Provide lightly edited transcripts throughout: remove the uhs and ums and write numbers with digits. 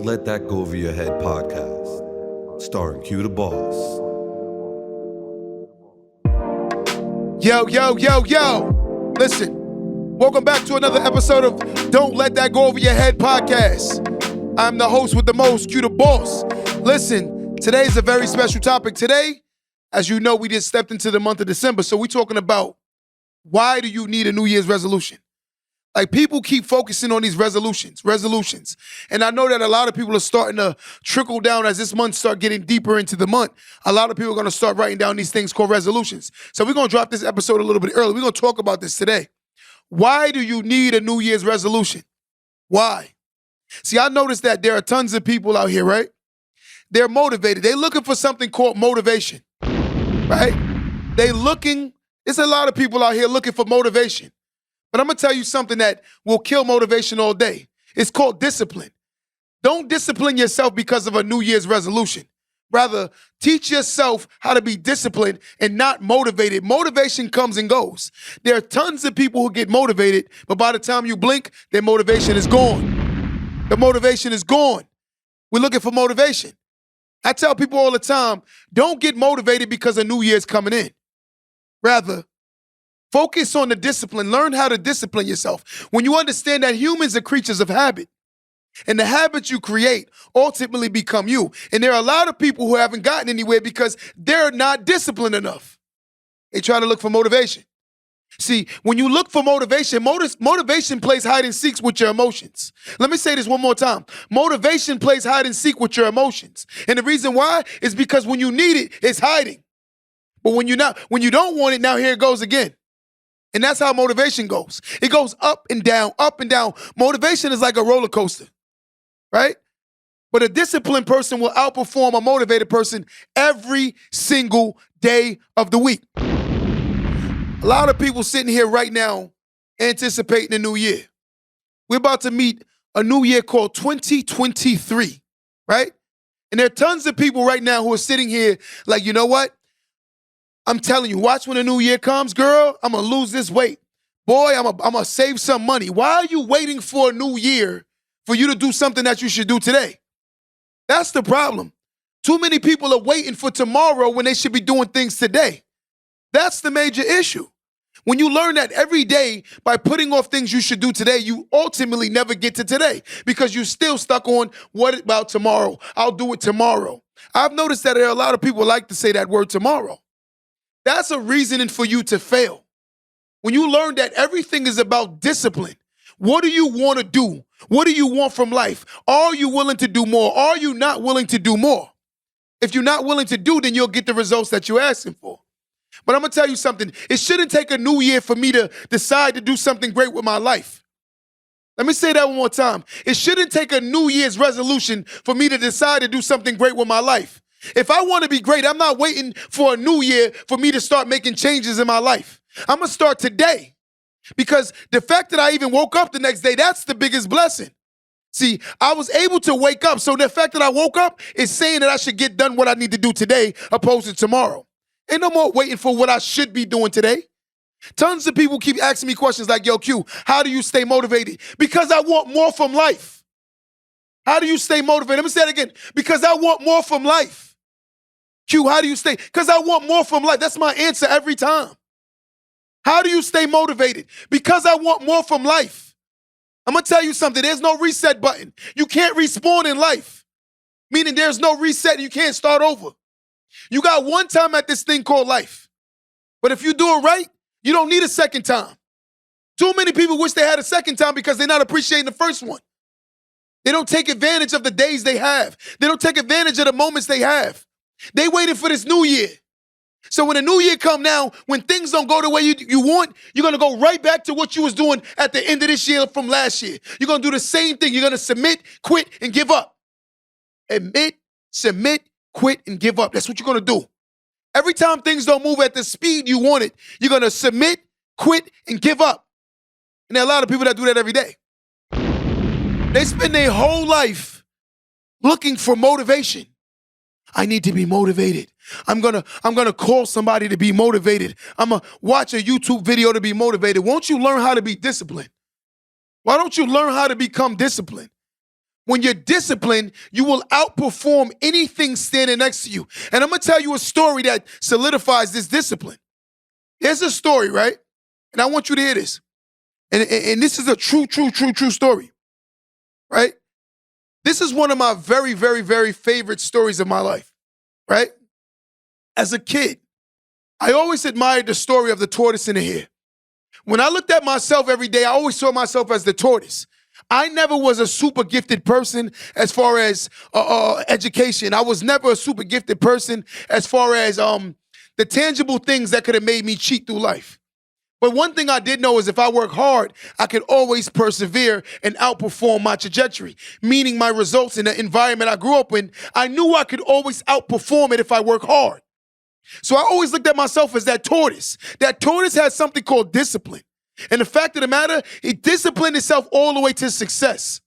Let That Go Over Your Head podcast, starring Q the Boss. Yo, yo, yo, yo. Listen, welcome back to another episode of Don't Let That Go Over Your Head podcast. I'm the host with the most, Q the Boss. Listen, today's a very special topic. Today, as you know, we just stepped into the month of December, so we're talking about why do you need a New Year's resolution? Like, people keep focusing on these resolutions. And I know that a lot of people are starting to trickle down as this month start getting deeper into the month. A lot of people are going to start writing down these things called resolutions. So we're going to drop this episode a little bit early. We're going to talk about this today. Why do you need a New Year's resolution? Why? See, I noticed that there are tons of people out here, right? They're motivated. They're looking for something called motivation, right? There's a lot of people out here looking for motivation. But I'm going to tell you something that will kill motivation all day. It's called discipline. Don't discipline yourself because of a New Year's resolution. Rather, teach yourself how to be disciplined and not motivated. Motivation comes and goes. There are tons of people who get motivated, but by the time you blink, their motivation is gone. The motivation is gone. We're looking for motivation. I tell people all the time, don't get motivated because a New Year's coming in. Rather, focus on the discipline. Learn how to discipline yourself. When you understand that humans are creatures of habit, and the habits you create ultimately become you. And there are a lot of people who haven't gotten anywhere because they're not disciplined enough. They try to look for motivation. See, when you look for motivation, motivation plays hide and seek with your emotions. Let me say this one more time. Motivation plays hide and seek with your emotions. And the reason why is because when you need it, it's hiding. But when you don't want it, now here it goes again. And that's how motivation goes. It goes up and down, up and down. Motivation is like a roller coaster, right? But a disciplined person will outperform a motivated person every single day of the week. A lot of people sitting here right now anticipating a new year. We're about to meet a new year called 2023, right? And there are tons of people right now who are sitting here like, you know what? I'm telling you, watch when the new year comes, girl, I'm going to lose this weight. Boy, I'm going to save some money. Why are you waiting for a new year for you to do something that you should do today? That's the problem. Too many people are waiting for tomorrow when they should be doing things today. That's the major issue. When you learn that every day by putting off things you should do today, you ultimately never get to today because you're still stuck on what about tomorrow? I'll do it tomorrow. I've noticed that there are a lot of people who like to say that word tomorrow. That's a reasoning for you to fail. When you learn that everything is about discipline, what do you want to do? What do you want from life? Are you willing to do more? Are you not willing to do more? If you're not willing to do, then you'll get the results that you're asking for. But I'm going to tell you something. It shouldn't take a new year for me to decide to do something great with my life. Let me say that one more time. It shouldn't take a New Year's resolution for me to decide to do something great with my life. If I want to be great, I'm not waiting for a new year for me to start making changes in my life. I'm going to start today because the fact that I even woke up the next day, that's the biggest blessing. See, I was able to wake up. So the fact that I woke up is saying that I should get done what I need to do today opposed to tomorrow. Ain't no more waiting for what I should be doing today. Tons of people keep asking me questions like, yo, Q, how do you stay motivated? Because I want more from life. How do you stay motivated? Let me say it again. Because I want more from life. Q, how do you stay? Because I want more from life. That's my answer every time. How do you stay motivated? Because I want more from life. I'm going to tell you something. There's no reset button. You can't respawn in life, meaning there's no reset and you can't start over. You got one time at this thing called life. But if you do it right, you don't need a second time. Too many people wish they had a second time because they're not appreciating the first one. They don't take advantage of the days they have. They don't take advantage of the moments they have. They waited for this new year. So when the new year come now, when things don't go the way you want, you're going to go right back to what you was doing at the end of this year from last year. You're going to do the same thing. You're going to submit, quit, and give up. Admit, submit, quit, and give up. That's what you're going to do. Every time things don't move at the speed you want it, you're going to submit, quit, and give up. And there are a lot of people that do that every day. They spend their whole life looking for motivation. I need to be motivated. I'm gonna call somebody to be motivated. I'm gonna watch a YouTube video to be motivated. Won't you learn how to be disciplined? Why don't you learn how to become disciplined? When you're disciplined, you will outperform anything standing next to you. And I'm going to tell you a story that solidifies this discipline. Here's a story, right? And I want you to hear this. And this is a true story, right? This is one of my very, very, very favorite stories of my life, right? As a kid, I always admired the story of the tortoise and the hare. When I looked at myself every day, I always saw myself as the tortoise. I never was a super gifted person as far as education. I was never a super gifted person as far as the tangible things that could have made me cheat through life. But one thing I did know is if I work hard, I could always persevere and outperform my trajectory, meaning my results in the environment I grew up in. I knew I could always outperform it if I work hard. So I always looked at myself as that tortoise. That tortoise has something called discipline. And the fact of the matter, it disciplined itself all the way to success.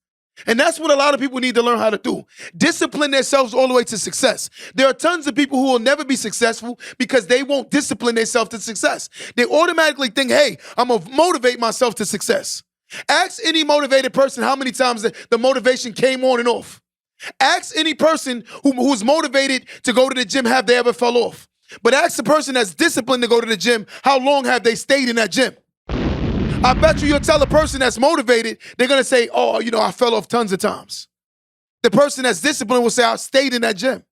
And that's what a lot of people need to learn how to do. Discipline themselves all the way to success. There are tons of people who will never be successful because they won't discipline themselves to success. They automatically think, hey, I'm going to motivate myself to success. Ask any motivated person how many times the motivation came on and off. Ask any person who's motivated to go to the gym, have they ever fell off? But ask the person that's disciplined to go to the gym, how long have they stayed in that gym? I bet you'll tell a person that's motivated, they're going to say, oh, I fell off tons of times. The person that's disciplined will say, I stayed in that gym.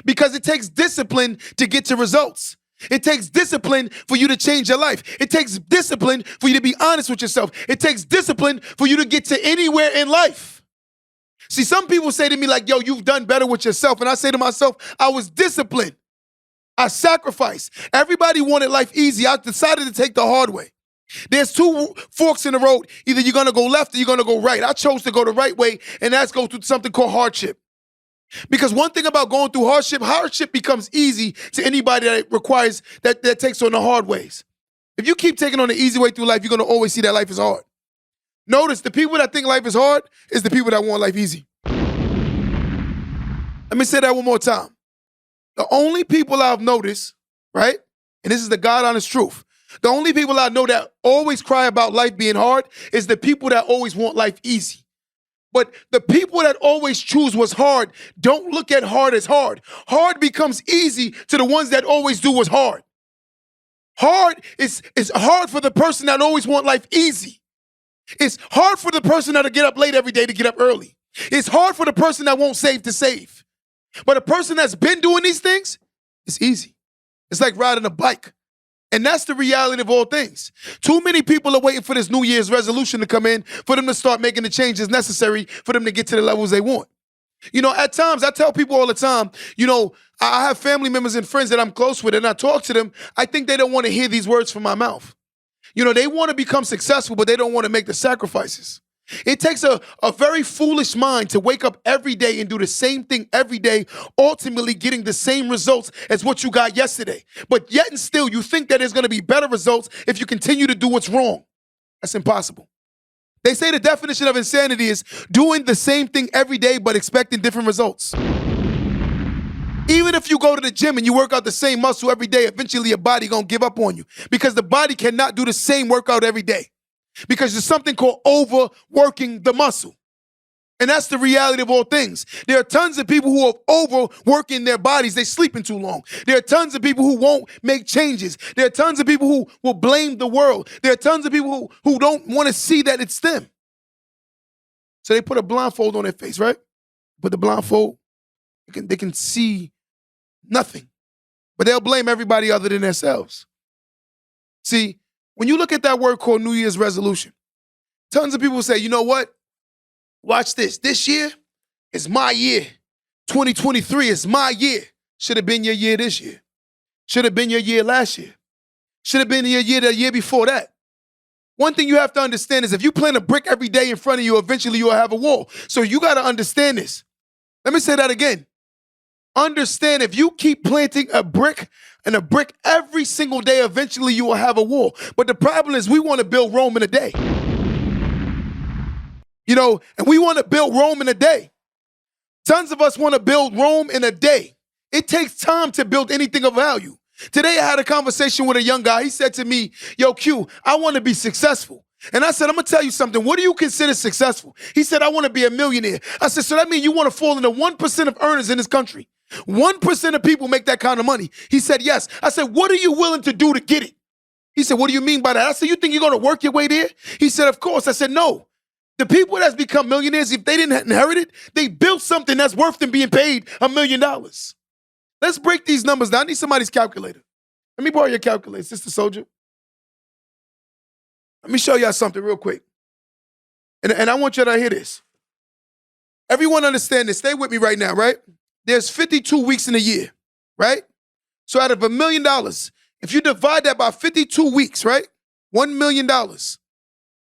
Because it takes discipline to get to results. It takes discipline for you to change your life. It takes discipline for you to be honest with yourself. It takes discipline for you to get to anywhere in life. See, some people say to me like, yo, you've done better with yourself. And I say to myself, I was disciplined. I sacrificed. Everybody wanted life easy. I decided to take the hard way. There's two forks in the road. Either you're going to go left or you're going to go right. I chose to go the right way, and that's go through something called hardship. Because one thing about going through hardship becomes easy to anybody that takes on the hard ways. If you keep taking on the easy way through life, you're going to always see that life is hard. Notice the people that think life is hard is the people that want life easy. Let me say that one more time. The only people I've noticed, right, and this is the God honest truth, the only people I know that always cry about life being hard is the people that always want life easy. But the people that always choose what's hard don't look at hard as hard. Hard becomes easy to the ones that always do what's hard. Hard is hard for the person that always want life easy. It's hard for the person that'll get up late every day to get up early. It's hard for the person that won't save to save. But a person that's been doing these things, it's easy. It's like riding a bike. And that's the reality of all things. Too many people are waiting for this New Year's resolution to come in for them to start making the changes necessary for them to get to the levels they want. At times, I tell people all the time, I have family members and friends that I'm close with, and I talk to them. I think they don't want to hear these words from my mouth. They want to become successful, but they don't want to make the sacrifices. It takes a very foolish mind to wake up every day and do the same thing every day, ultimately getting the same results as what you got yesterday. But yet and still, you think that there's going to be better results if you continue to do what's wrong. That's impossible. They say the definition of insanity is doing the same thing every day but expecting different results. Even if you go to the gym and you work out the same muscle every day, eventually your body going to give up on you because the body cannot do the same workout every day. Because there's something called overworking the muscle. And that's the reality of all things. There are tons of people who are overworking their bodies. They're sleeping too long. There are tons of people who won't make changes. There are tons of people who will blame the world. There are tons of people who don't want to see that it's them. So they put a blindfold on their face, right? Put the blindfold, they can see nothing. But they'll blame everybody other than themselves. See, when you look at that word called New Year's resolution, tons of people say, you know what? Watch this. This year is my year. 2023 is my year. Should have been your year this year. Should have been your year last year. Should have been your year the year before that. One thing you have to understand is if you plant a brick every day in front of you, eventually you'll have a wall. So you got to understand this. Let me say that again. Understand if you keep planting a brick every single day, eventually you will have a wall. But the problem is we want to build Rome in a day. And we want to build Rome in a day. Tons of us want to build Rome in a day. It takes time to build anything of value. Today I had a conversation with a young guy. He said to me, yo, Q, I want to be successful. And I said, I'm going to tell you something. What do you consider successful? He said, I want to be a millionaire. I said, so that means you want to fall into 1% of earners in this country. 1% of people make that kind of money. He said, yes. I said, what are you willing to do to get it? He said, what do you mean by that? I said, you think you're going to work your way there? He said, of course. I said, no. The people that's become millionaires, if they didn't inherit it, they built something that's worth them being paid $1 million. Let's break these numbers down. I need somebody's calculator. Let me borrow your calculator, Sister Soldier. Let me show y'all something real quick. And I want you to hear this. Everyone understand this. Stay with me right now, right? There's 52 weeks in a year, right? So out of $1 million, if you divide that by 52 weeks, right? $1 million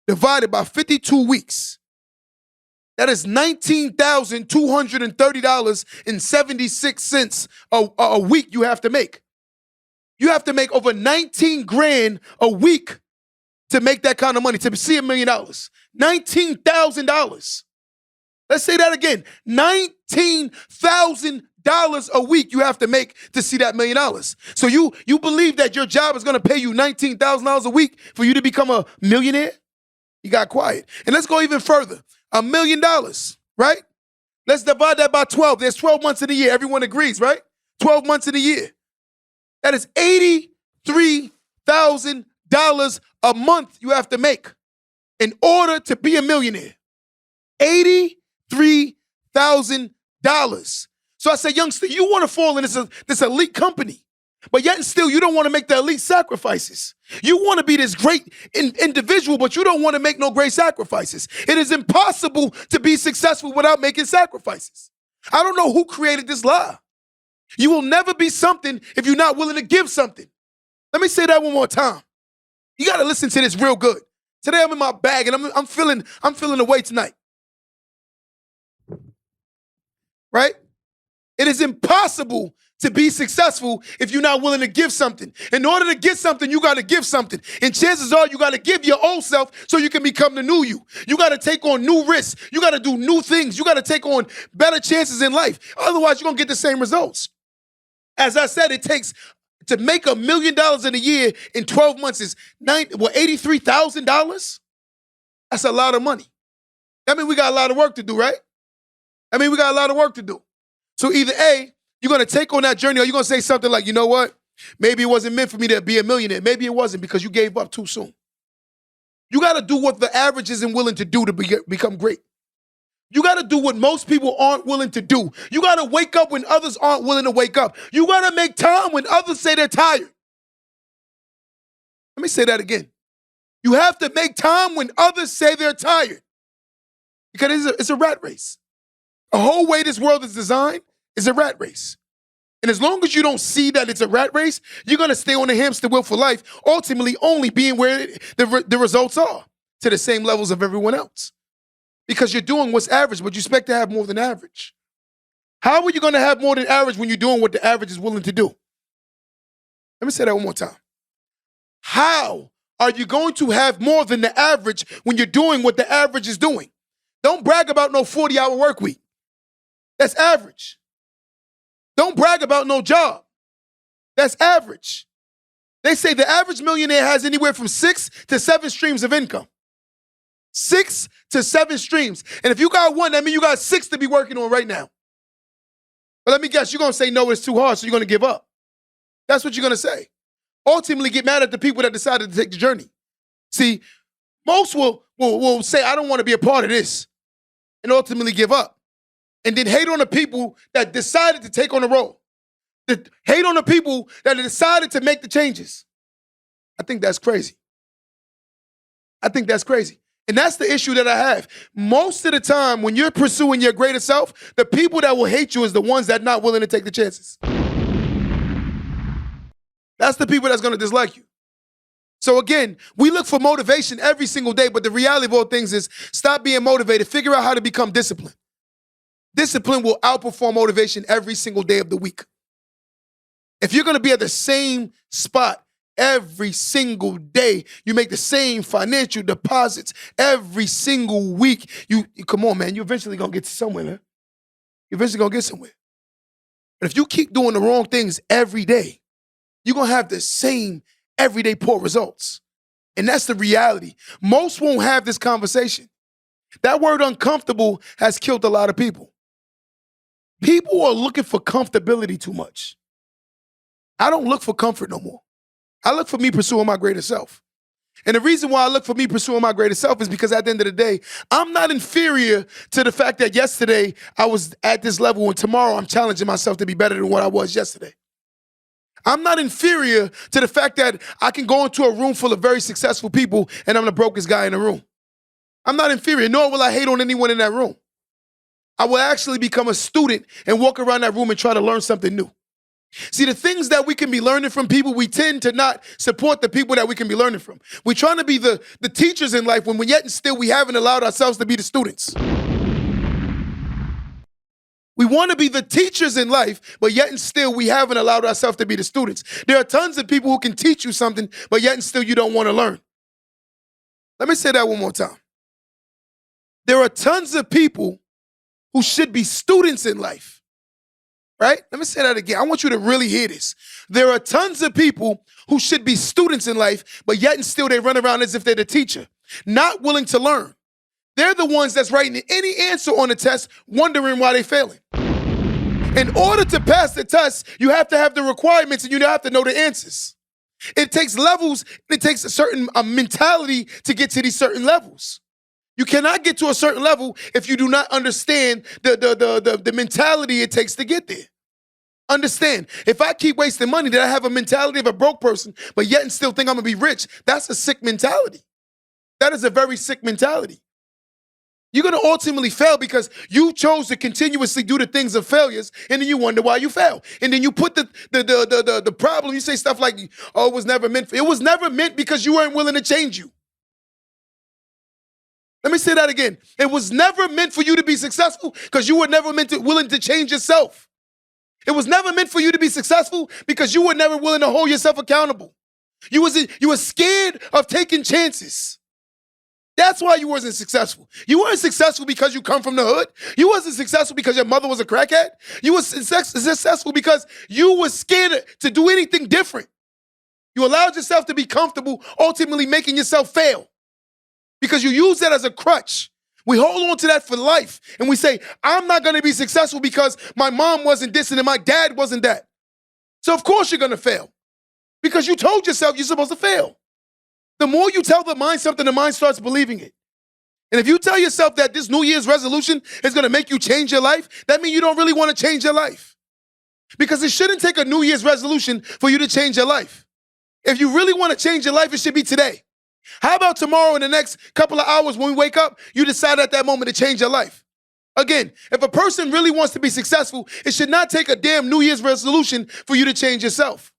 divided by 52 weeks, that is $19,230.76 a week you have to make. You have to make over 19 grand a week to make that kind of money, to see $1 million. $19,000. Let's say that again. $19,000 a week you have to make to see that $1 million. So you believe that your job is going to pay you $19,000 a week for you to become a millionaire? You got quiet. And let's go even further. $1 million, right? Let's divide that by 12. There's 12 months in a year. Everyone agrees, right? 12 months in a year. That is $83,000 a month you have to make in order to be a millionaire. $83,000. So I say, youngster, you want to fall in this elite company, but yet and still you don't want to make the elite sacrifices. You want to be this great individual, but you don't want to make no great sacrifices. It is impossible to be successful without making sacrifices. I don't know who created this lie. You will never be something if you're not willing to give something. Let me say that one more time. You got to listen to this real good. Today I'm in my bag and I'm feeling the way tonight. Right? It is impossible to be successful if you're not willing to give something. In order to get something, you got to give something. And chances are you got to give your old self so you can become the new you. You got to take on new risks. You got to do new things. You got to take on better chances in life. Otherwise, you're going to get the same results. As I said, it takes to make $1 million in a year in 12 months is $83,000. That's a lot of money. I mean, we got a lot of work to do, right? I mean, we got a lot of work to do. So either A, you're going to take on that journey, or you're going to say something like, you know what? Maybe it wasn't meant for me to be a millionaire. Maybe it wasn't because you gave up too soon. You got to do what the average isn't willing to do to become great. You got to do what most people aren't willing to do. You got to wake up when others aren't willing to wake up. You got to make time when others say they're tired. Let me say that again. You have to make time when others say they're tired. Because it's a rat race. The whole way this world is designed is a rat race. And as long as you don't see that it's a rat race, you're going to stay on the hamster wheel for life, ultimately only being where the results are, to the same levels of everyone else. Because you're doing what's average, but you expect to have more than average. How are you going to have more than average when you're doing what the average is willing to do? Let me say that one more time. How are you going to have more than the average when you're doing what the average is doing? Don't brag about no 40-hour work week. That's average. Don't brag about no job. That's average. They say the average millionaire has anywhere from 6 to 7 streams of income. 6 to 7 streams. And if you got one, that means you got 6 to be working on right now. But let me guess, you're going to say, no, it's too hard, so you're going to give up. That's what you're going to say. Ultimately, get mad at the people that decided to take the journey. See, most will say, I don't want to be a part of this, and ultimately give up. And then hate on the people that decided to take on the role. Hate on the people that decided to make the changes. I think that's crazy. I think that's crazy. And that's the issue that I have. Most of the time, when you're pursuing your greater self, the people that will hate you is the ones that are not willing to take the chances. That's the people that's going to dislike you. So again, we look for motivation every single day, but the reality of all things is stop being motivated. Figure out how to become disciplined. Discipline will outperform motivation every single day of the week. If you're going to be at the same spot every single day, you make the same financial deposits every single week, you come on, man, you're eventually going to get to somewhere, man. You're eventually going to get somewhere. But if you keep doing the wrong things every day, you're going to have the same everyday poor results. And that's the reality. Most won't have this conversation. That word uncomfortable has killed a lot of people. People are looking for comfortability too much. I don't look for comfort no more. I look for me pursuing my greater self. And the reason why I look for me pursuing my greater self is because at the end of the day, I'm not inferior to the fact that yesterday I was at this level and tomorrow I'm challenging myself to be better than what I was yesterday. I'm not inferior to the fact that I can go into a room full of very successful people and I'm the brokest guy in the room. I'm not inferior, nor will I hate on anyone in that room. I will actually become a student and walk around that room and try to learn something new. See, the things that we can be learning from people, we tend to not support the people that we can be learning from. We're trying to be the teachers in life when we yet and still we haven't allowed ourselves to be the students. We want to be the teachers in life, but yet and still we haven't allowed ourselves to be the students. There are tons of people who can teach you something, but yet and still you don't want to learn. Let me say that one more time. There are tons of people who should be students in life, right? Let me say that again. I want you to really hear this. There are tons of people who should be students in life, but yet and still they run around as if they're the teacher, not willing to learn. They're the ones that's writing any answer on the test, wondering why they're failing. In order to pass the test, you have to have the requirements and you have to know the answers. It takes levels, it takes a certain mentality to get to these certain levels. You cannot get to a certain level if you do not understand the mentality it takes to get there. Understand, if I keep wasting money, then I have a mentality of a broke person, but yet and still think I'm gonna be rich. That's a sick mentality. That is a very sick mentality. You're going to ultimately fail because you chose to continuously do the things of failures, and then you wonder why you fail. And then you put the problem, you say stuff like, oh, it was never meant for, it was never meant because you weren't willing to change you. Let me say that again. It was never meant for you to be successful because you were never willing to change yourself. It was never meant for you to be successful because you were never willing to hold yourself accountable. You were scared of taking chances. That's why you wasn't successful. You weren't successful because you come from the hood. You wasn't successful because your mother was a crackhead. You were successful because you were scared to do anything different. You allowed yourself to be comfortable, ultimately making yourself fail. Because you use that as a crutch. We hold on to that for life. And we say, I'm not going to be successful because my mom wasn't this and my dad wasn't that. So of course you're going to fail. Because you told yourself you're supposed to fail. The more you tell the mind something, the mind starts believing it. And if you tell yourself that this New Year's resolution is going to make you change your life, that means you don't really want to change your life. Because it shouldn't take a New Year's resolution for you to change your life. If you really want to change your life, it should be today. How about tomorrow in the next couple of hours when we wake up, you decide at that moment to change your life? Again, if a person really wants to be successful, it should not take a damn New Year's resolution for you to change yourself.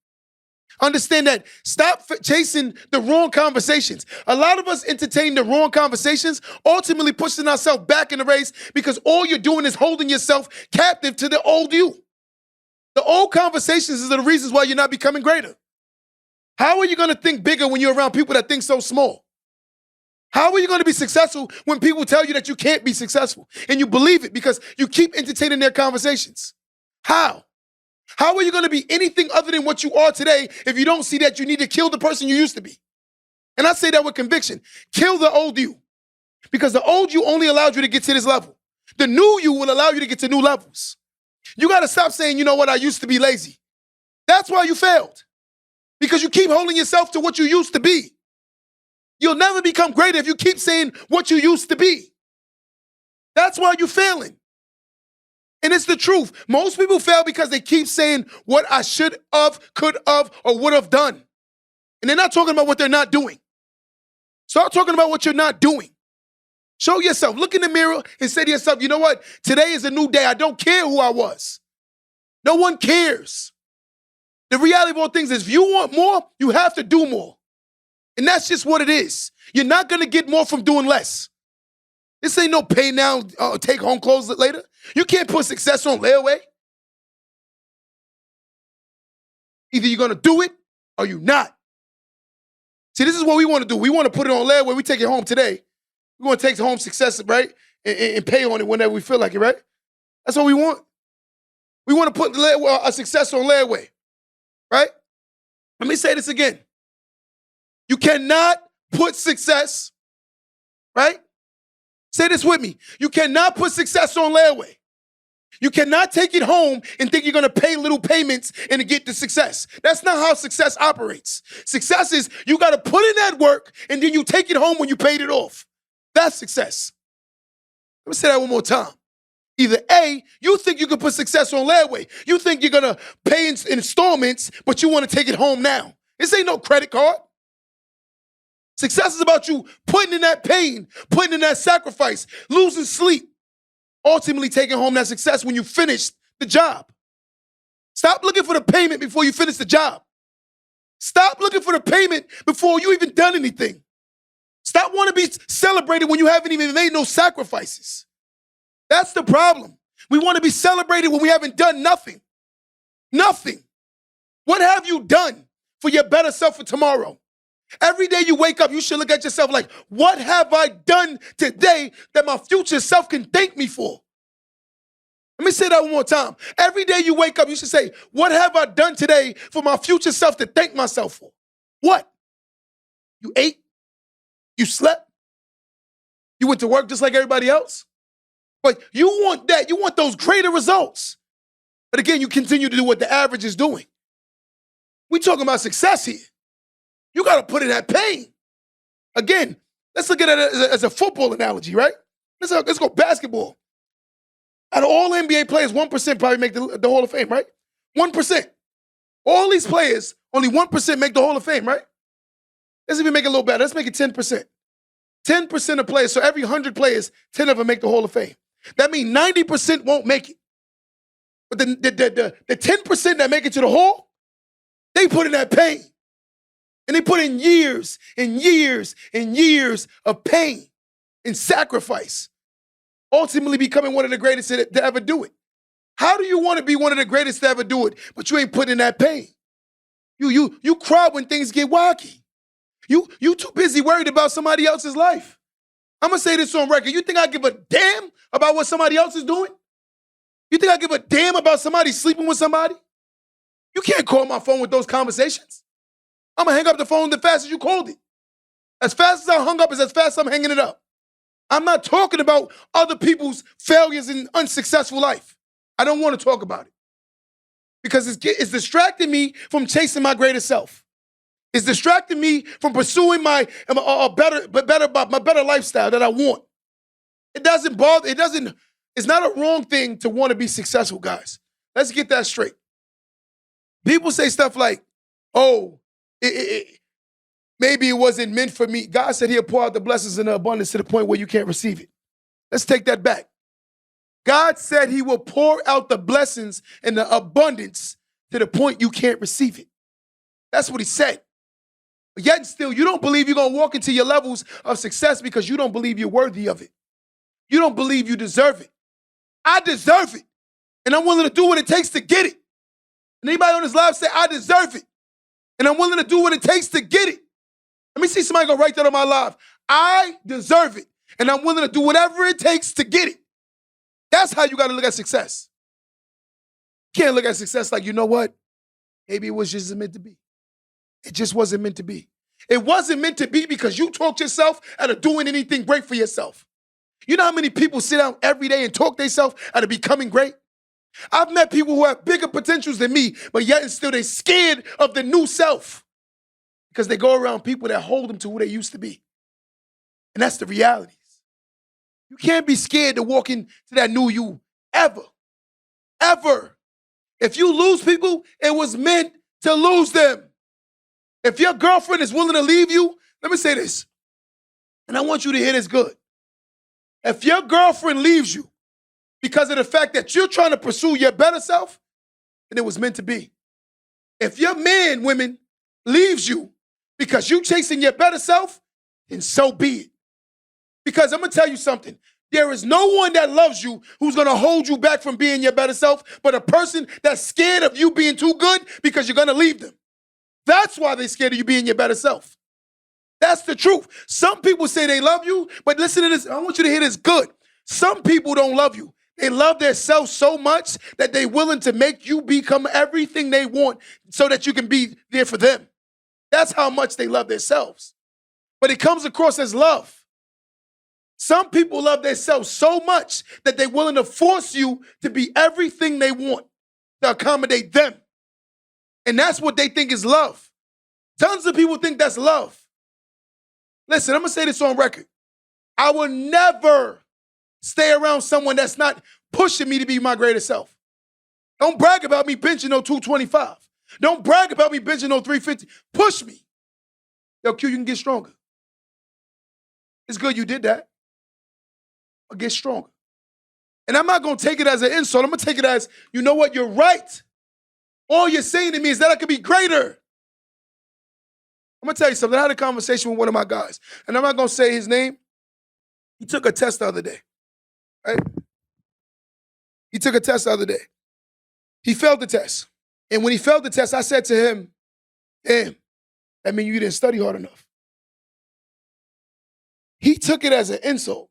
Understand that. Stop chasing the wrong conversations. A lot of us entertain the wrong conversations, ultimately pushing ourselves back in the race because all you're doing is holding yourself captive to the old you. The old conversations are the reasons why you're not becoming greater. How are you going to think bigger when you're around people that think so small? How are you going to be successful when people tell you that you can't be successful and you believe it because you keep entertaining their conversations? How? How are you going to be anything other than what you are today if you don't see that you need to kill the person you used to be? And I say that with conviction. Kill the old you. Because the old you only allowed you to get to this level. The new you will allow you to get to new levels. You got to stop saying, you know what, I used to be lazy. That's why you failed. Because you keep holding yourself to what you used to be. You'll never become greater if you keep saying what you used to be. That's why you're failing. And it's the truth. Most people fail because they keep saying what I should have, could have, or would have done. And they're not talking about what they're not doing. Start talking about what you're not doing. Show yourself. Look in the mirror and say to yourself, you know what? Today is a new day. I don't care who I was. No one cares. The reality of all things is if you want more, you have to do more. And that's just what it is. You're not going to get more from doing less. This ain't no pay now, take home clothes later. You can't put success on layaway. Either you're going to do it or you're not. See, this is what we want to do. We want to put it on layaway. We take it home today. We want to take home success, right? And pay on it whenever we feel like it, right? That's what we want. We want to put a success on layaway, right? Let me say this again. You cannot put success, right? Say this with me. You cannot put success on layaway. You cannot take it home and think you're going to pay little payments and get the success. That's not how success operates. Success is you got to put in that work and then you take it home when you paid it off. That's success. Let me say that one more time. Either A, you think you can put success on layaway. You think you're going to pay in installments, but you want to take it home now. This ain't no credit card. Success is about you putting in that pain, putting in that sacrifice, losing sleep, ultimately taking home that success when you finish the job. Stop looking for the payment before you finish the job. Stop looking for the payment before you even done anything. Stop wanting to be celebrated when you haven't even made no sacrifices. That's the problem. We want to be celebrated when we haven't done nothing. Nothing. What have you done for your better self for tomorrow? Every day you wake up, you should look at yourself like, what have I done today that my future self can thank me for? Let me say that one more time. Every day you wake up, you should say, what have I done today for my future self to thank myself for? What? You ate? You slept? You went to work just like everybody else? But you want that. You want those greater results. But again, you continue to do what the average is doing. We're talking about success here. You got to put in that pain. Again, let's look at it as a football analogy, right? Let's go basketball. Out of all NBA players, 1% probably make the Hall of Fame, right? 1%. All these players, only 1% make the Hall of Fame, right? Let's even make it a little better. Let's make it 10%. 10% of players, so every 100 players, 10 of them make the Hall of Fame. That means 90% won't make it. But the 10% that make it to the Hall, they put in that pain. And they put in years and years and years of pain and sacrifice, ultimately becoming one of the greatest to ever do it. How do you want to be one of the greatest to ever do it, but you ain't putting in that pain? You cry when things get wacky. You too busy worried about somebody else's life. I'm going to say this on record. You think I give a damn about what somebody else is doing? You think I give a damn about somebody sleeping with somebody? You can't call my phone with those conversations. I'm going to hang up the phone as fast as you called it. As fast as I hung up is as fast as I'm hanging it up. I'm not talking about other people's failures in unsuccessful life. I don't want to talk about it. Because it's distracting me from chasing my greater self. It's distracting me from pursuing my better lifestyle that I want. It doesn't bother, it's not a wrong thing to want to be successful, guys. Let's get that straight. People say stuff like, oh, maybe it wasn't meant for me. God said he'll pour out the blessings in the abundance to the point where you can't receive it. Let's take that back. God said he will pour out the blessings in the abundance to the point you can't receive it. That's what he said. But yet and still, you don't believe you're going to walk into your levels of success because you don't believe you're worthy of it. You don't believe you deserve it. I deserve it. And I'm willing to do what it takes to get it. And anybody on this live say, I deserve it. And I'm willing to do what it takes to get it. Let me see somebody go write that on my live. I deserve it. And I'm willing to do whatever it takes to get it. That's how you got to look at success. You can't look at success like, you know what? Maybe it was just meant to be. It just wasn't meant to be. It wasn't meant to be because you talked yourself out of doing anything great for yourself. You know how many people sit down every day and talk themselves out of becoming great? I've met people who have bigger potentials than me, but yet and still they're scared of the new self because they go around people that hold them to who they used to be. And that's the realities. You can't be scared to walk into that new you ever. Ever. If you lose people, it was meant to lose them. If your girlfriend is willing to leave you, let me say this, and I want you to hear this good. If your girlfriend leaves you because of the fact that you're trying to pursue your better self, then it was meant to be. If your man, women, leaves you because you're chasing your better self, then so be it. Because I'm going to tell you something. There is no one that loves you who's going to hold you back from being your better self, but a person that's scared of you being too good because you're going to leave them. That's why they're scared of you being your better self. That's the truth. Some people say they love you, but listen to this. I want you to hear this good. Some people don't love you. They love their self so much that they're willing to make you become everything they want so that you can be there for them. That's how much they love themselves. but it comes across as love. Some people love themselves so much that they're willing to force you to be everything they want to accommodate them. And that's what they think is love. Tons of people think that's love. Listen, I'm going to say this on record. I will never stay around someone that's not pushing me to be my greatest self. Don't brag about me benching no 225. Don't brag about me benching no 350. Push me. Yo, Q, you can get stronger. It's good you did that. I'll get stronger. And I'm not going to take it as an insult. I'm going to take it as, you know what, you're right. All you're saying to me is that I could be greater. I'm going to tell you something. I had a conversation with one of my guys, and I'm not going to say his name. He took a test the other day, right? He took a test the other day. He failed the test. And when he failed the test, I said to him, damn, that means you didn't study hard enough. He took it as an insult.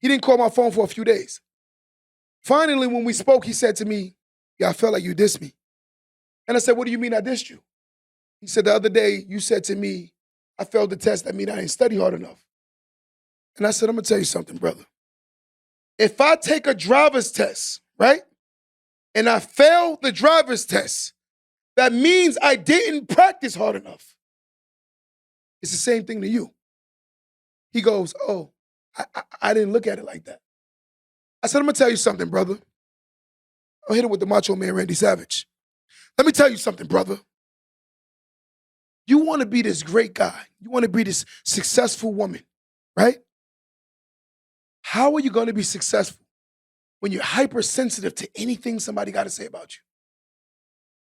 He didn't call my phone for a few days. Finally, when we spoke, he said to me, yeah, I felt like you dissed me. And I said, what do you mean I dissed you? He said, the other day you said to me, I failed the test. That means I didn't study hard enough. And I said, I'm going to tell you something, brother. If I take a driver's test, right, and I fail the driver's test, that means I didn't practice hard enough. It's the same thing to you. He goes, oh, I didn't look at it like that. I said, I'm going to tell you something, brother. I'll hit him with the Macho Man Randy Savage. Let me tell you something, brother. You want to be this great guy. You want to be this successful woman, right? How are you going to be successful when you're hypersensitive to anything somebody got to say about you?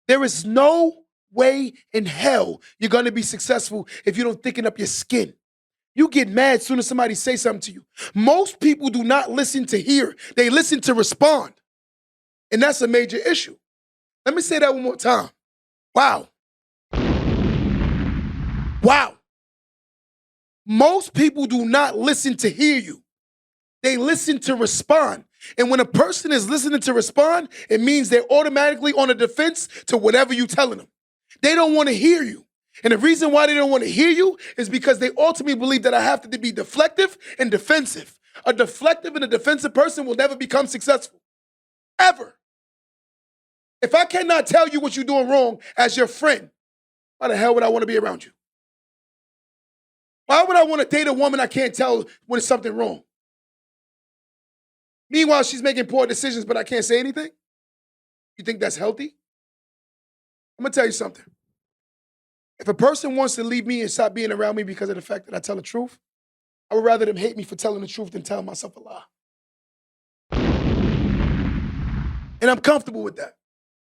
There is no way in hell you're going to be successful if you don't thicken up your skin. You get mad as soon as somebody says something to you. Most people do not listen to hear. They listen to respond. And that's a major issue. Let me say that one more time. Wow. Wow. Most people do not listen to hear you. They listen to respond. And when a person is listening to respond, it means they're automatically on a defense to whatever you're telling them. They don't want to hear you. And the reason why they don't want to hear you is because they ultimately believe that I have to be deflective and defensive. A deflective and a defensive person will never become successful. Ever. If I cannot tell you what you're doing wrong as your friend, why the hell would I want to be around you? Why would I want to date a woman I can't tell when it's something wrong? Meanwhile, she's making poor decisions, but I can't say anything? You think that's healthy? I'm going to tell you something. If a person wants to leave me and stop being around me because of the fact that I tell the truth, I would rather them hate me for telling the truth than telling myself a lie. And I'm comfortable with that.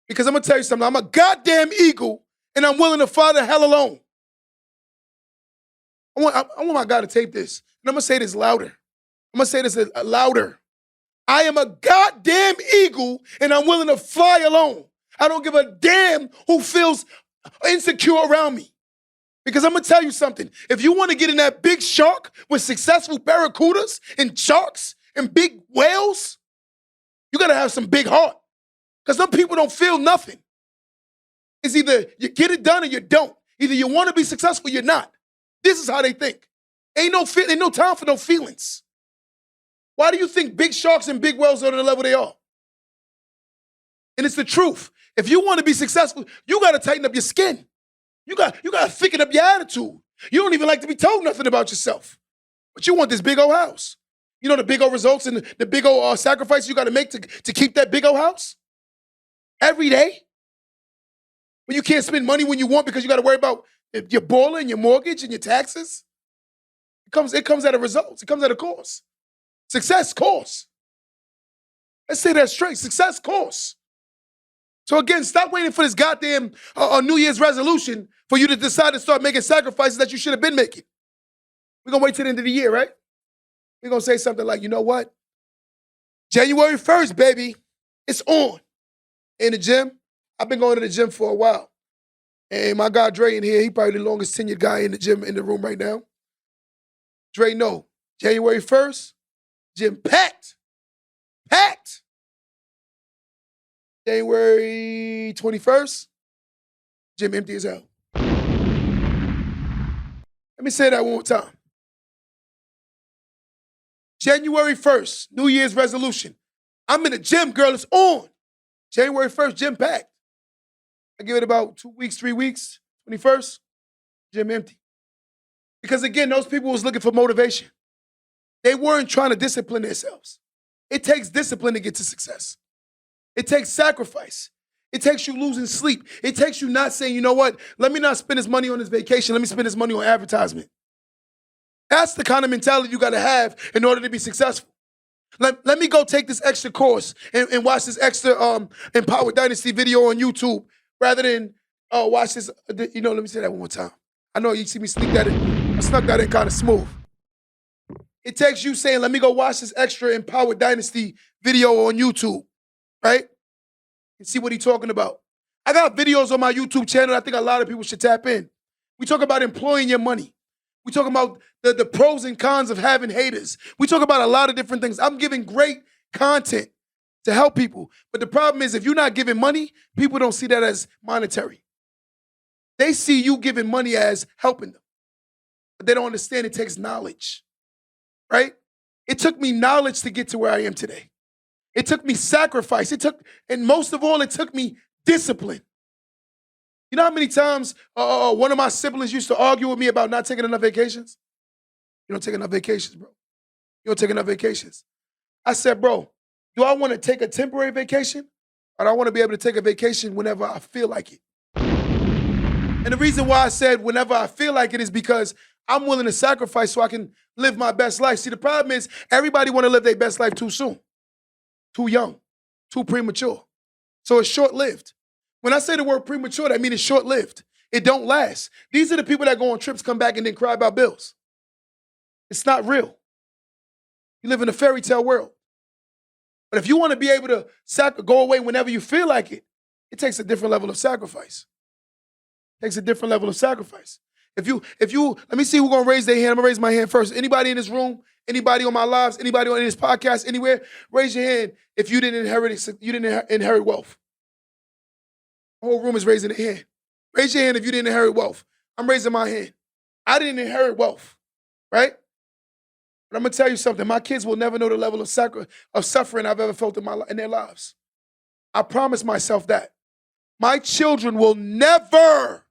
Because I'm going to tell you something. I'm a goddamn eagle, and I'm willing to fly the hell alone. I want my guy to tape this. And I'm going to say this louder. I'm going to say this louder. I am a goddamn eagle, and I'm willing to fly alone. I don't give a damn who feels insecure around me. Because I'm going to tell you something. If you want to get in that big shark with successful barracudas and sharks and big whales, you got to have some big heart. Because some people don't feel nothing. It's either you get it done or you don't. Either you want to be successful or you're not. This is how they think. Ain't no time for no feelings. Why do you think big sharks and big whales are at the level they are? And it's the truth. If you want to be successful, you got to tighten up your skin. You got to thicken up your attitude. You don't even like to be told nothing about yourself. But you want this big old house. You know the big old results and the big old sacrifices you got to make to keep that big old house? Every day? When you can't spend money when you want because you got to worry about your boiler and your mortgage and your taxes? It comes at a result. It comes at a cost. Success costs. Let's say that straight. Success costs. So again, stop waiting for this goddamn New Year's resolution for you to decide to start making sacrifices that you should have been making. We're going to wait till the end of the year, right? We're going to say something like, you know what? January 1st, baby, it's on. In the gym, I've been going to the gym for a while. And my guy Dre in here, he probably the longest tenured guy in the gym in the room right now. Dre, no. January 1st, gym packed. Packed. January 21st, gym empty as hell. Let me say that one more time. January 1st, New Year's resolution. I'm in the gym, girl, it's on. January 1st, gym packed. I give it about 2 weeks, 3 weeks, 21st, gym empty. Because again, those people was looking for motivation. They weren't trying to discipline themselves. It takes discipline to get to success. It takes sacrifice. It takes you losing sleep. It takes you not saying, you know what, let me not spend this money on this vacation. Let me spend this money on advertisement. That's the kind of mentality you got to have in order to be successful. Let me go take this extra course and watch this extra Empowered Dynasty video on YouTube rather than watch this. Let me say that one more time. I know you see me sneak that in. I snuck that in kind of smooth. It takes you saying, let me go watch this extra Empowered Dynasty video on YouTube, right? And see what he's talking about. I got videos on my YouTube channel I think a lot of people should tap in. We talk about employing your money. We talk about the pros and cons of having haters. We talk about a lot of different things. I'm giving great content to help people. But the problem is if you're not giving money, people don't see that as monetary. They see you giving money as helping them. But they don't understand it takes knowledge, right? It took me knowledge to get to where I am today. It took me sacrifice. And most of all, it took me discipline. You know how many times one of my siblings used to argue with me about not taking enough vacations? You don't take enough vacations, bro. You don't take enough vacations. I said, bro, do I want to take a temporary vacation? Or do I want to be able to take a vacation whenever I feel like it? And the reason why I said whenever I feel like it is because I'm willing to sacrifice so I can live my best life. See, the problem is everybody want to live their best life too soon, too young, too premature. So it's short-lived. When I say the word premature, that means it's short-lived. It don't last. These are the people that go on trips, come back, and then cry about bills. It's not real. You live in a fairy tale world. But if you want to be able to go away whenever you feel like it, it takes a different level of sacrifice. It takes a different level of sacrifice. If you, let me see who's gonna raise their hand. I'm gonna raise my hand first. Anybody in this room, anybody on my lives, anybody on this podcast, anywhere, raise your hand if you didn't inherit wealth. The whole room is raising their hand. Raise your hand if you didn't inherit wealth. I'm raising my hand. I didn't inherit wealth, right? But I'm gonna tell you something. My kids will never know the level of suffering I've ever felt in their lives. I promise myself that. My children will never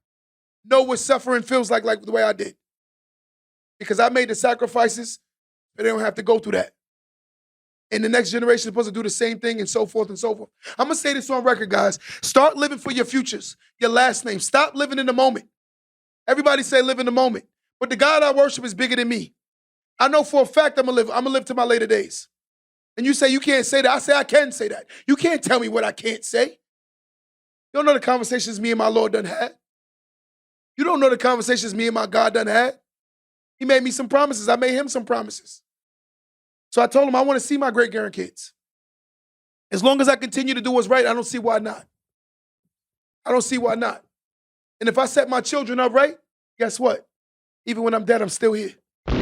know what suffering feels like the way I did. Because I made the sacrifices, but they don't have to go through that. And the next generation is supposed to do the same thing and so forth and so forth. I'm going to say this on record, guys. Start living for your futures, your last name. Stop living in the moment. Everybody say live in the moment. But the God I worship is bigger than me. I know for a fact I'm going to live to my later days. And you say you can't say that. I say I can say that. You can't tell me what I can't say. You don't know the conversations me and my Lord done had. You don't know the conversations me and my God done had. He made me some promises. I made him some promises. So I told him I want to see my great-grandkids. As long as I continue to do what's right, I don't see why not. I don't see why not. And if I set my children up right, guess what? Even when I'm dead, I'm still here. Let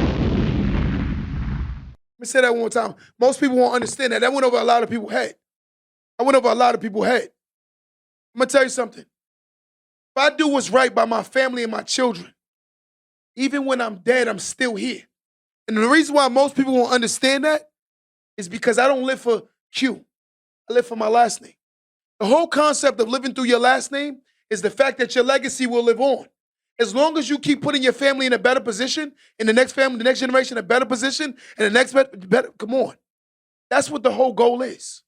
me say that one more time. Most people won't understand that. That went over a lot of people's head. I went over a lot of people's head. I'm going to tell you something. If I do what's right by my family and my children, even when I'm dead, I'm still here. And the reason why most people won't understand that is because I don't live for Q. I live for my last name. The whole concept of living through your last name is the fact that your legacy will live on. As long as you keep putting your family in a better position, in the next family, the next generation, a better position, and the next better, come on. That's what the whole goal is.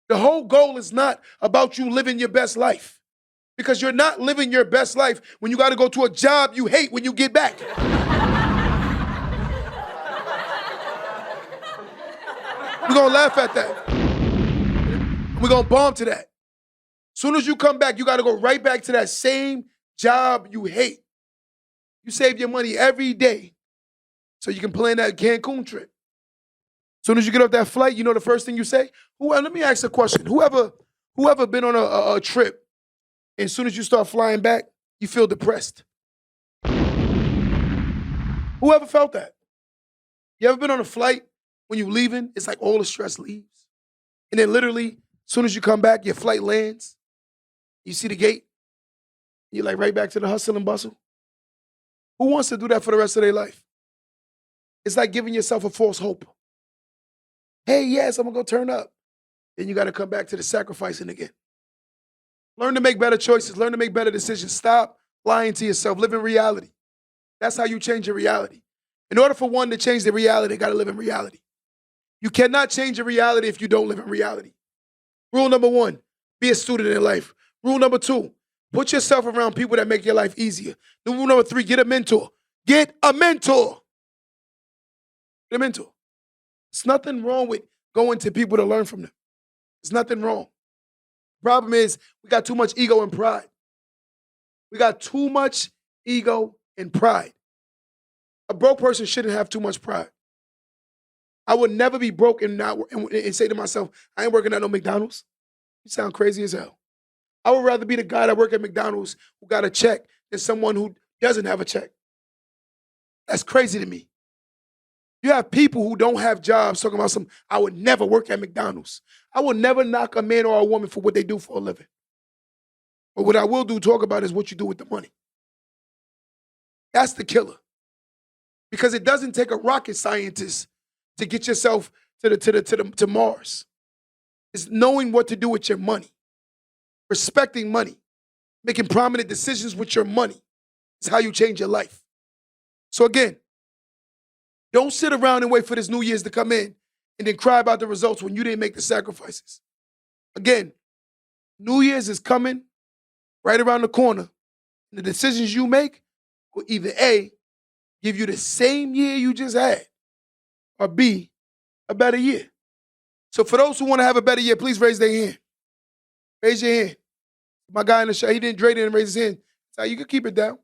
The whole goal is not about you living your best life. Because you're not living your best life when you got to go to a job you hate when you get back. We're going to laugh at that. We're going to bomb to that. As soon as you come back, you got to go right back to that same job you hate. You save your money every day so you can plan that Cancun trip. As soon as you get off that flight, you know the first thing you say? Let me ask a question. Whoever been on a trip, and as soon as you start flying back, you feel depressed? Whoever felt that? You ever been on a flight when you're leaving, it's like all the stress leaves? And then literally, as soon as you come back, your flight lands, you see the gate, you're like right back to the hustle and bustle. Who wants to do that for the rest of their life? It's like giving yourself a false hope. Hey, yes, I'm going to go turn up. Then you got to come back to the sacrificing again. Learn to make better choices. Learn to make better decisions. Stop lying to yourself. Live in reality. That's how you change your reality. In order for one to change their reality, they got to live in reality. You cannot change your reality if you don't live in reality. Rule number 1, be a student in life. Rule number 2, put yourself around people that make your life easier. Rule number 3, get a mentor. Get a mentor. Get a mentor. There's nothing wrong with going to people to learn from them. There's nothing wrong. The problem is we got too much ego and pride. We got too much ego and pride. A broke person shouldn't have too much pride. I would never be broke and say to myself, I ain't working at no McDonald's. You sound crazy as hell. I would rather be the guy that work at McDonald's who got a check than someone who doesn't have a check. That's crazy to me. You have people who don't have jobs talking about I would never work at McDonald's. I will never knock a man or a woman for what they do for a living. But what I will talk about is what you do with the money. That's the killer. Because it doesn't take a rocket scientist to get yourself to Mars. It's knowing what to do with your money, respecting money, making prominent decisions with your money. It's how you change your life. So again, don't sit around and wait for this New Year's to come in and then cry about the results when you didn't make the sacrifices. Again, New Year's is coming right around the corner. And the decisions you make will either A, give you the same year you just had, or B, a better year. So for those who want to have a better year, please raise their hand. Raise your hand. My guy in the show, he didn't raise his hand. So you can keep it down.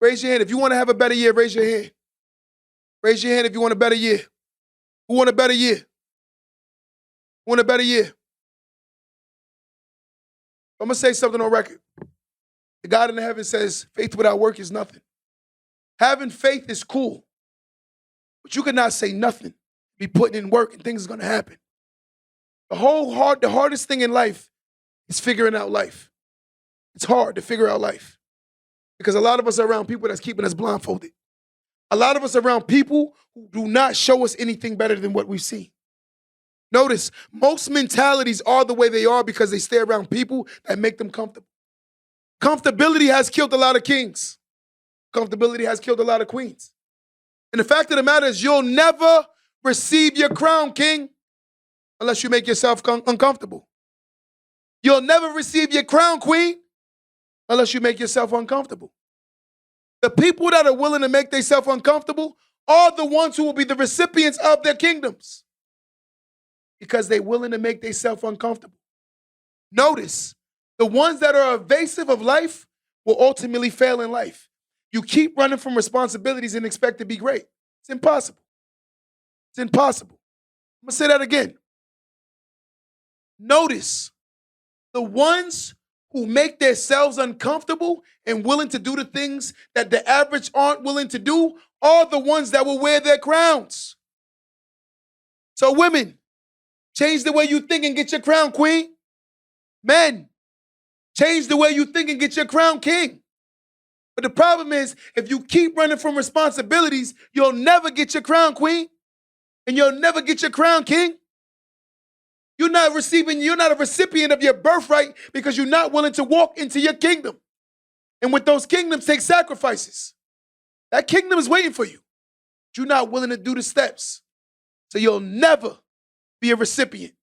Raise your hand. If you want to have a better year, raise your hand. Raise your hand if you want a better year. Who want a better year? Who want a better year? I'm going to say something on record. The God in the heaven says, faith without work is nothing. Having faith is cool, but you cannot say nothing, be putting in work and things are going to happen. The hardest thing in life is figuring out life. It's hard to figure out life because a lot of us are around people that's keeping us blindfolded. A lot of us are around people who do not show us anything better than what we've seen. Notice, most mentalities are the way they are because they stay around people that make them comfortable. Comfortability has killed a lot of kings. Comfortability has killed a lot of queens. And the fact of the matter is you'll never receive your crown, king, unless you make yourself uncomfortable. You'll never receive your crown, queen, unless you make yourself uncomfortable. The people that are willing to make themselves uncomfortable are the ones who will be the recipients of their kingdoms because they're willing to make themselves uncomfortable. Notice, the ones that are evasive of life will ultimately fail in life. You keep running from responsibilities and expect to be great. It's impossible. It's impossible. I'm going to say that again. Notice, the ones who make themselves uncomfortable and willing to do the things that the average aren't willing to do are the ones that will wear their crowns. So women, change the way you think and get your crown, queen. Men, change the way you think and get your crown, king. But the problem is, if you keep running from responsibilities, you'll never get your crown, queen. And you'll never get your crown, king. You're not a recipient of your birthright because you're not willing to walk into your kingdom. And with those kingdoms take sacrifices. That kingdom is waiting for you. But you're not willing to do the steps. So you'll never be a recipient.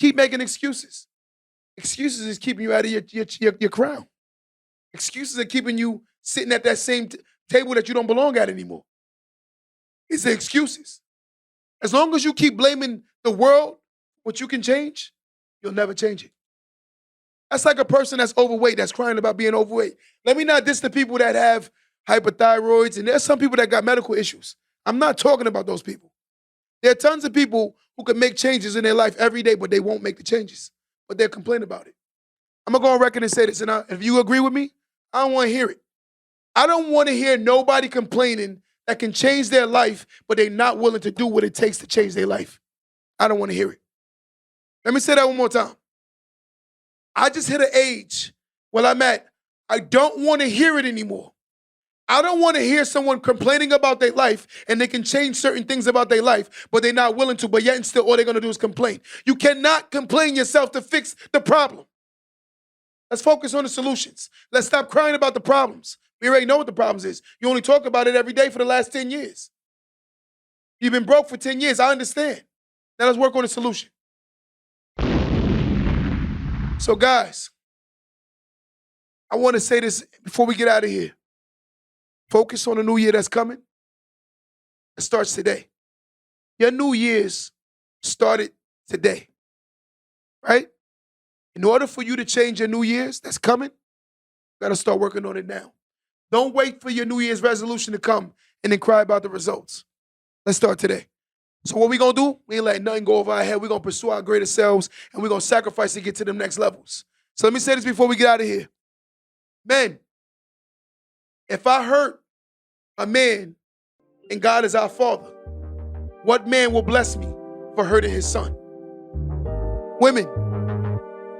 Keep making excuses. Excuses is keeping you out of your crown. Excuses are keeping you sitting at that same table that you don't belong at anymore. It's the excuses. As long as you keep blaming the world, what you can change, you'll never change it. That's like a person that's overweight, that's crying about being overweight. Let me not diss the people that have hypothyroids, and there's some people that got medical issues. I'm not talking about those people. There are tons of people who can make changes in their life every day, but they won't make the changes. But they'll complain about it. I'm going to go on record and say this, and if you agree with me, I don't want to hear it. I don't want to hear nobody complaining that can change their life, but they're not willing to do what it takes to change their life. I don't want to hear it. Let me say that one more time. I just hit an age where I'm at, I don't want to hear it anymore. I don't want to hear someone complaining about their life and they can change certain things about their life, but they're not willing to, but yet and still all they're going to do is complain. You cannot complain yourself to fix the problem. Let's focus on the solutions. Let's stop crying about the problems. We already know what the problems is. You only talk about it every day for the last 10 years. You've been broke for 10 years. I understand. Now let's work on the solution. So guys, I want to say this before we get out of here. Focus on the new year that's coming. It starts today. Your New Year's started today, right? In order for you to change your New Year's that's coming, you got to start working on it now. Don't wait for your New Year's resolution to come and then cry about the results. Let's start today. So what we going to do? We ain't letting nothing go over our head. We're going to pursue our greater selves, and we're going to sacrifice to get to them next levels. So let me say this before we get out of here. Men, if I hurt a man and God is our Father, what man will bless me for hurting his son? Women,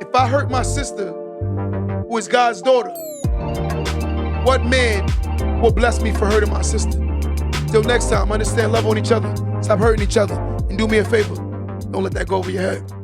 if I hurt my sister, who is God's daughter, what man will bless me for hurting my sister? Till next time, understand, love on each other, stop hurting each other, and do me a favor, don't let that go over your head.